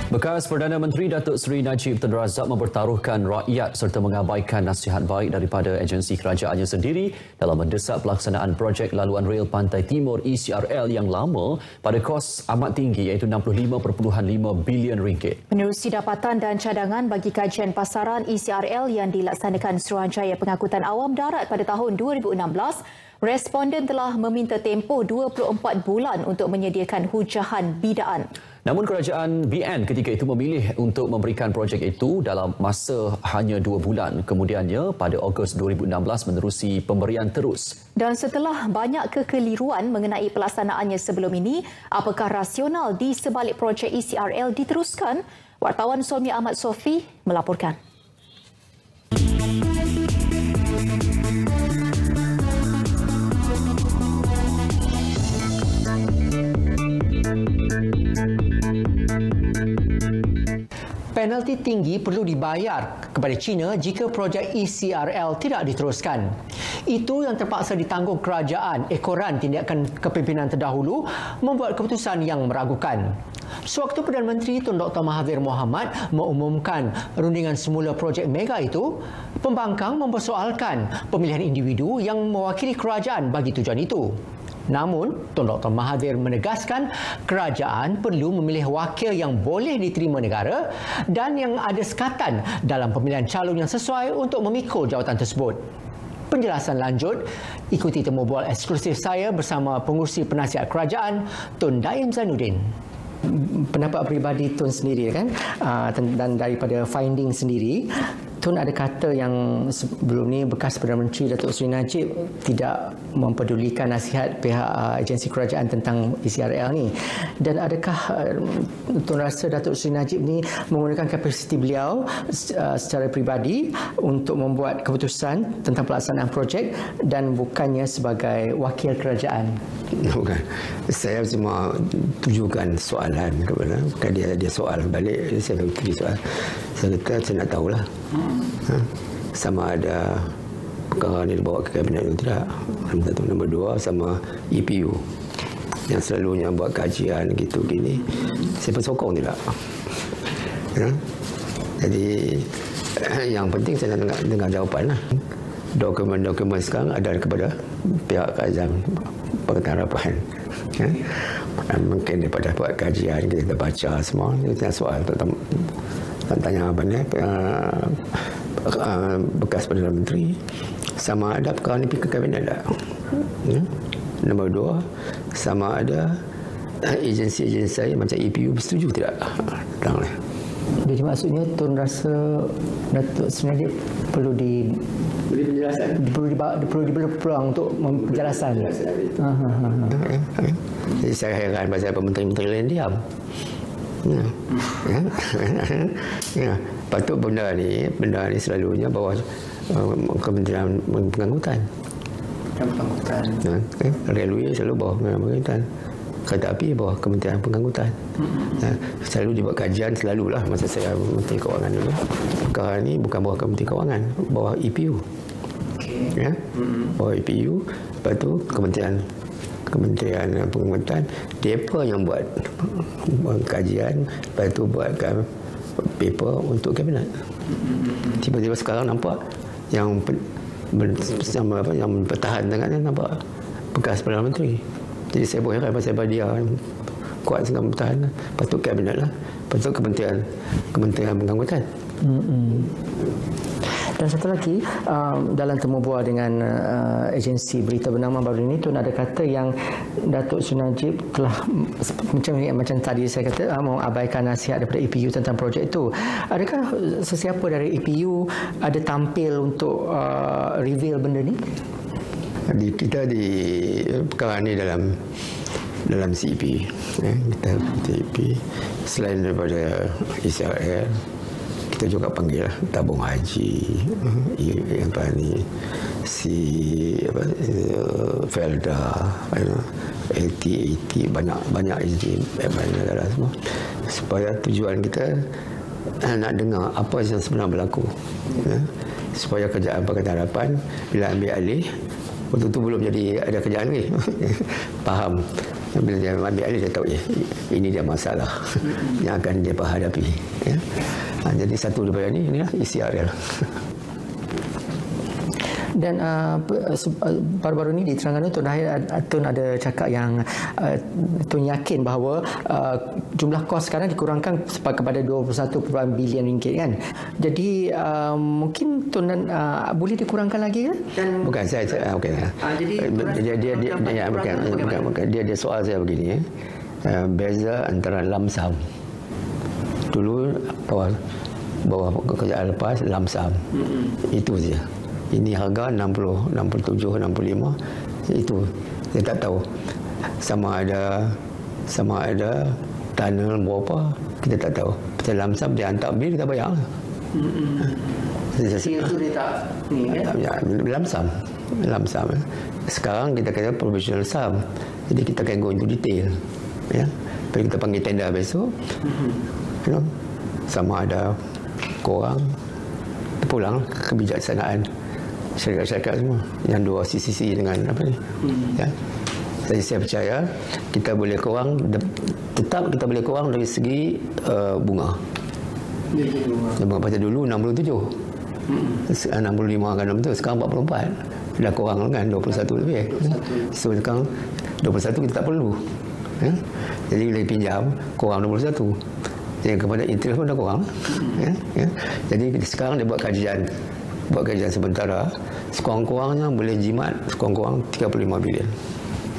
Bekas Perdana Menteri Datuk Seri Najib Tun Razak mempertaruhkan rakyat serta mengabaikan nasihat baik daripada agensi kerajaannya sendiri dalam mendesak pelaksanaan projek laluan rel Pantai Timur ECRL yang lama pada kos amat tinggi iaitu RM65.5 bilion. Menerusi dapatan dan cadangan bagi kajian pasaran ECRL yang dilaksanakan Suruhanjaya Pengangkutan Awam Darat pada tahun 2016, responden telah meminta tempoh 24 bulan untuk menyediakan hujahan bidaan. Namun kerajaan BN ketika itu memilih untuk memberikan projek itu dalam masa hanya 2 bulan. Kemudiannya pada Ogos 2016 menerusi pemberian terus. Dan setelah banyak kekeliruan mengenai pelaksanaannya sebelum ini, apakah rasional di sebalik projek ECRL diteruskan? Wartawan Solmi Ahmad Sofi melaporkan. Penalti tinggi perlu dibayar kepada China jika projek ECRL tidak diteruskan. Itu yang terpaksa ditanggung kerajaan ekoran tindakan kepimpinan terdahulu membuat keputusan yang meragukan. Sewaktu Perdana Menteri Tun Dr. Mahathir Mohamad mengumumkan rundingan semula projek mega itu, pembangkang mempersoalkan pemilihan individu yang mewakili kerajaan bagi tujuan itu. Namun, Tun Dr. Mahathir menegaskan kerajaan perlu memilih wakil yang boleh diterima negara dan yang ada sekatan dalam pemilihan calon yang sesuai untuk memikul jawatan tersebut. Penjelasan lanjut, ikuti temu bual eksklusif saya bersama pengurusi penasihat kerajaan Tun Daim Zainuddin. Pendapat peribadi Tun sendiri kan, dan daripada finding sendiri, Tun ada kata yang sebelum ni bekas Perdana Menteri Datuk Seri Najib tidak mempedulikan nasihat pihak agensi kerajaan tentang ECRL ni. Dan adakah Tun rasa Datuk Seri Najib ni menggunakan kapasiti beliau secara peribadi untuk membuat keputusan tentang pelaksanaan projek dan bukannya sebagai wakil kerajaan? Bukan. Saya cuma tujukan soalan kepada dia soal balik, saya tuju soal. Saya kata saya nak tahulah. Sama ada perkara ni dibawa ke kabinet atau tidak. Nombor satu. Nombor dua, sama EPU yang selalunya buat kajian gitu gini, saya bersokong tidak. Jadi yang penting saya nak dengar jawapan lah. Dokumen-dokumen sekarang ada kepada pihak kerajaan Pakatan Harapan. Mungkin daripada buat kajian kita baca semua. Kita soal tanya apa ni, bekas Perdana Menteri sama ada perkara ni pergi ke kabinet tak. Nombor dua, sama ada agensi-agensi saya macam EPU bersetuju tidak tentang ni. Jadi maksudnya Tun rasa Datuk Seri Najib perlu penjelasan, perlu diberi peluang untuk penjelasan. Jadi saya heran pasal menteri-menteri lain diam. Patut benda ni selalunya bawah Kementerian Pengangkutan. Railway selalu bawah Pengangkutan. Kereta api bawah Kementerian Pengangkutan. Selalu dibuat kajian, selalulah masa saya Menteri Kewangan dulu. Perkara ni bukan bawah Kementerian Kewangan, bawah EPU. Bawah EPU, lepas tu Kementerian Pengangkutan, mereka yang buat kajian, lepas tu buatkan paper untuk kabinet. Tiba-tiba sekarang nampak yang mempertahankan nampak bekas Perdana Menteri. Jadi saya pun heran pasal dia kuat sangat mempertahankan. Patut kabinet lah, patut Kementerian Pengangkutan. Dan satu lagi, dalam temu bual dengan agensi berita bernama baru ini, Tun ada kata yang Datuk Seri Najib telah macam tadi saya kata mengabaikan nasihat daripada EPU tentang projek itu. Adakah sesiapa dari EPU ada tampil untuk reveal benda ni? Kita di perkara ni dalam CP, kita CP selain daripada ECRL, kita juga panggil tabung haji, Felda, LT, banyak izin negara semua, supaya tujuan kita nak dengar apa yang sebenarnya berlaku, supaya kerajaan Pakatan Harapan bila ambil alih, waktu tu belum jadi ada kerjaan lagi, faham Bila dia ambil alih, dia tahu ini dia masalah yang akan dia hadapi. Ya. Jadi satu daripada ini, inilah ECRL. Dan baru-baru ni di Terengganu Tun ada cakap yang Tun yakin bahawa jumlah kos sekarang dikurangkan kepada 21 bilion ringgit kan. Jadi mungkin Tun boleh dikurangkan lagi ke? Dan bukan saya okey. Jadi dia soal saya begini beza antara lamsam. Dulu bawah kerajaan lepas lamsam. Itu saja. Ini harga 60, 67, 65 itu saya tak tahu sama ada tunnel berapa kita tak tahu. Kita lamsam dia hantar bil kita bayar. Itu dia tak ni kan? Lamsam. Sekarang kita kata provisional sum. Jadi kita akan go into detail. Ya. Bila kita panggil tender besok. Sama ada korang pulang kebijaksanaan syarikat-syarikat semua yang dua sisi dengan apa ni. Ya. Jadi saya percaya kita boleh kurang, tetap kita boleh kurang dari segi bunga. Bunga pasal dulu 67. 65 kan betul, sekarang 44. Dah kurang kan 21 lebih. So sekarang 21 kita tak perlu. Ya. Jadi bila pinjam kurang 21. Jadi kepada interest pun dah kurang. Ya. Jadi sekarang dia buat kajian sementara, sekurang-kurangnya boleh jimat sekurang-kurang 35 bilion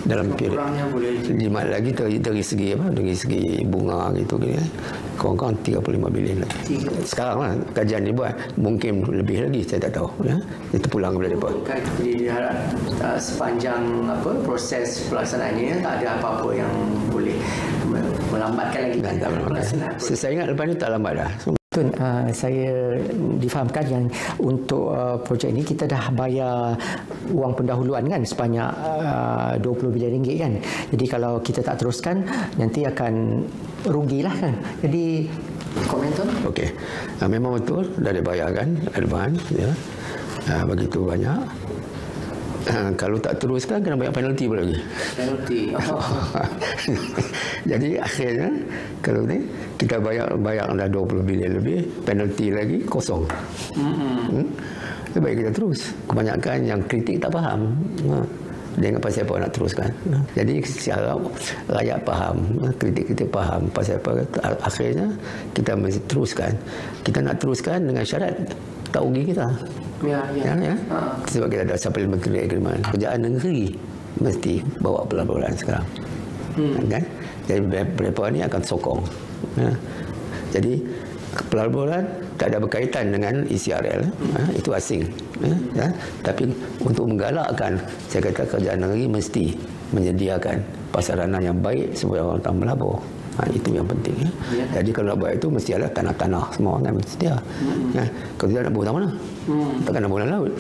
dalam period. Jimat lagi dari segi apa? Dari segi bunga gitu kan. Kurang-kurang 35 bilion lagi. Sekarang lah kajian dibuat, mungkin lebih lagi saya tak tahu ya. Itu pulang kepada depa. Jadi diharap sepanjang proses pelaksanaannya tak ada apa-apa yang boleh melambatkan lagi pelaksanaan. Saya ingat lepas ni tak lambat dah. Tun, saya difahamkan yang untuk projek ini kita dah bayar wang pendahuluan kan sebanyak 20 bilion ringgit kan. Jadi kalau kita tak teruskan nanti akan rugilah kan. Jadi komen Tun? Okey. Memang betul dah dibayarkan advance ya. Begitu banyak. Kalau tak teruskan kena bayar penalti pula lagi. Penalti. Jadi akhirnya kalau ni kita bayar dah 20 bilion lebih, penalti lagi kosong. Baik kita terus. Kebanyakan yang kritik tak faham. Dia ingat pasal apa nak teruskan. Jadi secara rakyat faham, kritik-kritik faham pasal apa. Akhirnya kita mesti teruskan. Kita nak teruskan dengan syarat tak rugi kita. Ya. Sebab kita ada supplementary agreement. Kerajaan negeri mesti bawa pelaburan sekarang. Kan? Jadi mereka ni akan sokong. Ya. Jadi pelaburan tak ada berkaitan dengan ECRL. Itu asing. Ya. Tapi untuk menggalakkan, saya kata kerajaan negeri mesti menyediakan pasarana yang baik supaya orang tak melabur. Itu yang penting. Ya. Jadi kalau nak buat itu mesti ada tanah-tanah semua kan mesti dia. Ya. Kalau tidak nak buat tanah mana? Takkan nak buat laut.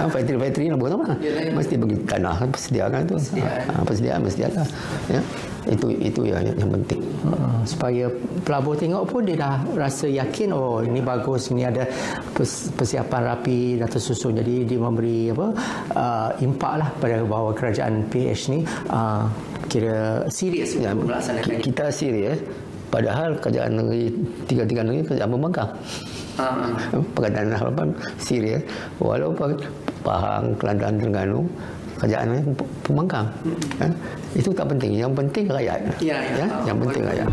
Factory nak buat tanah mana? Mesti bagi tanah persediaan tu. Persediaan mesti ada. Ya. Itu yang penting. Supaya pelabur tengok pun dia dah rasa yakin ini bagus, ini ada persiapan rapi dah tersusun. Jadi dia memberi impak lah pada bahawa kerajaan PH ni kira serius untuk melaksanakan. Kita serius, padahal kerajaan negeri tiga-tiga negeri kerajaan pembangkang. Perkataan harapan serius, walaupun Pahang, Kelantan, Terengganu kerajaan pembangkang. Itu tak penting. Yang penting rakyat. Ya. Yang penting rakyat.